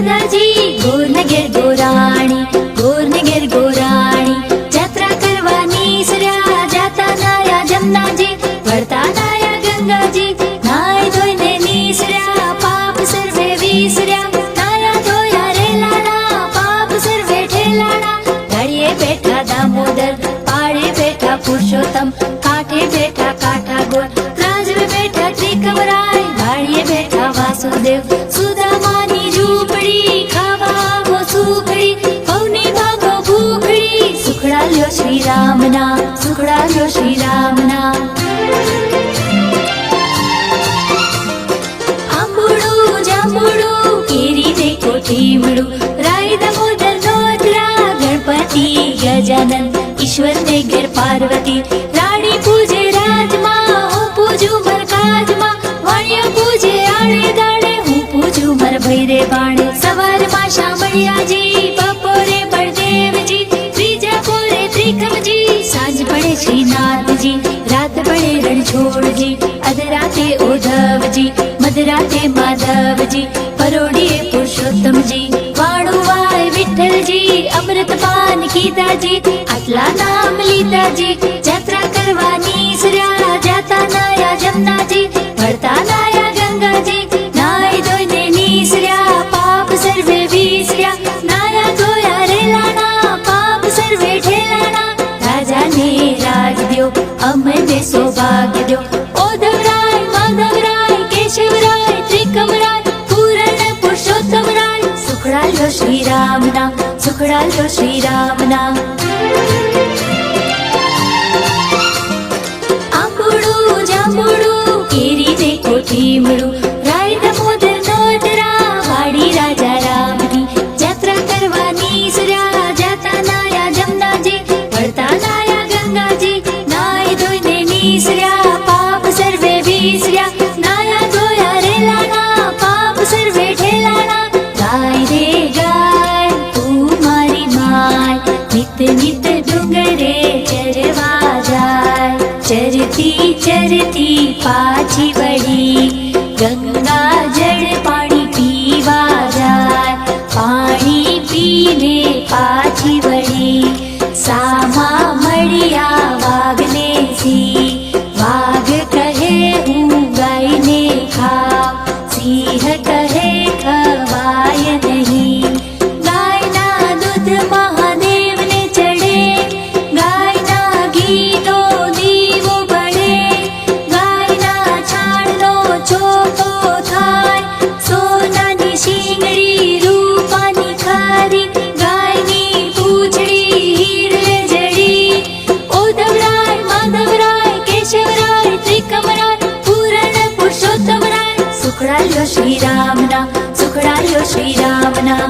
રાધાજી ગોરને ઘેર ગોરાણી, ગોરને ઘેર ગોરાણી. જાત્રા કરવા નીસર્યા જાતા નાયા જમનાજી, વળતા નાયા ગંગાજી. નાય ધોઈને નીસર્યા પાપ સર્વે વિસર્યા, નાયા ધોયા રે લાડા પાપ સર્વે ઠેલાડા. ઘડીએ બેઠા દામોદર, પાળે બેઠા પુરુષોત્તમ, કાંઠે બેઠા કાંઠા ગોળ, રાજવે બેઠા ત્રિકમરાય, વાળીએ બેઠા વાસુદેવ. સુદામાની ઝૂંપડી ખાવા આવો સુખડી, પૌની ભાગો ભૂખડી. સુખડા લ્યો શ્રી રામના, સુખડા લ્યો શ્રી રામના. આંબુડું જાંબુડું કેરી ને કોઠીમડું, રાય દામોદર નોતરા ગણપતિ ગજાનન, ઈશ્વર ને ઘેર પાર્વતી. રાણી પૂજે રાજમાં, હું પૂજું મરકાજમાં, વાણિયા પૂજે આડે દાડે, હું પૂજું મર ભૈરે બાણે. સવારમાં શામળિયાજી, બપોરે બળદેવજી, ત્રીજા પોરે ત્રિકમજી, સાંજ પડે શ્રીનાથજી, રાત પડે રણછોડજી, અધરાતે ઉદ્ધવજી, મધરાતે માધવજી, પરોડીએ પુરુષોત્તમજી. વાણું વાય વિઠ્ઠલજી, અમૃત પાન કીધાજી, આટલા નામ લીધાજી. જાત્રા કરવા નીસર્યા જાતા નાયા જમનાજી, વળતા નાયા ગંગાજી. નાય ધોઈને નીસર્યા પાપ સર્વે વિસર્યા, નાયા ધોયા રે લાડા પાપ સર્વે ઠેલાડા. રાજાને રાજ દ્યો, અમને સૌભાગ્ય દ્યો. ઓધવરાય માધવરાય કેશવરાય ત્રિકમરાય, પૂરણ પુરુષોત્તમરાય. સુખડા લ્યો શ્રી રામના, સુખડા લ્યો શ્રી રામના. આંબુડું જાંબુડું કેરી ને કોઠીમડું, રાય દામોદર નોતરા વાડી રાજા રામની. જાત્રા કરવા નીસર્યા જાતા નાયા જમનાજી, વળતા નાયા ગંગાજી. નાય ધોઈને નીસર્યા પાપ સર્વે વિસર્યા, નાયા ધોયા રે લાડા પાપ સર્વે ઠેલાડા. ગાય રે ગાય તું મારી માય, નિત નિત ડુંગરે ચરવા જાય. ચરતી ચરતી પાછી વળી, ગંગા જળ પાણી પીવા જાય. પાણી પીને પાછી વળી, સામા મળ્યા વાઘને સી. વાઘ કહે હું ગાયને ખાવ, સિંહ કહે ખવાય નહીં. ગાયના દૂધ મહાદેવને ચડે, ગાયના ઘીનો દીવો બળે. ગાયના છાણનો ચોકો થાય, સોનાની શીંગડી રૂપાની ખારી. ગાયની પૂંછડી હીરે જડી, ઓધવરાય માધવરાય કેશવરાય ત્રિકમરાય, પૂરણ પુરુષોત્તમરાય. સુખડા લ્યો શ્રી રામના, સુખડા લ્યો શ્રી રામના.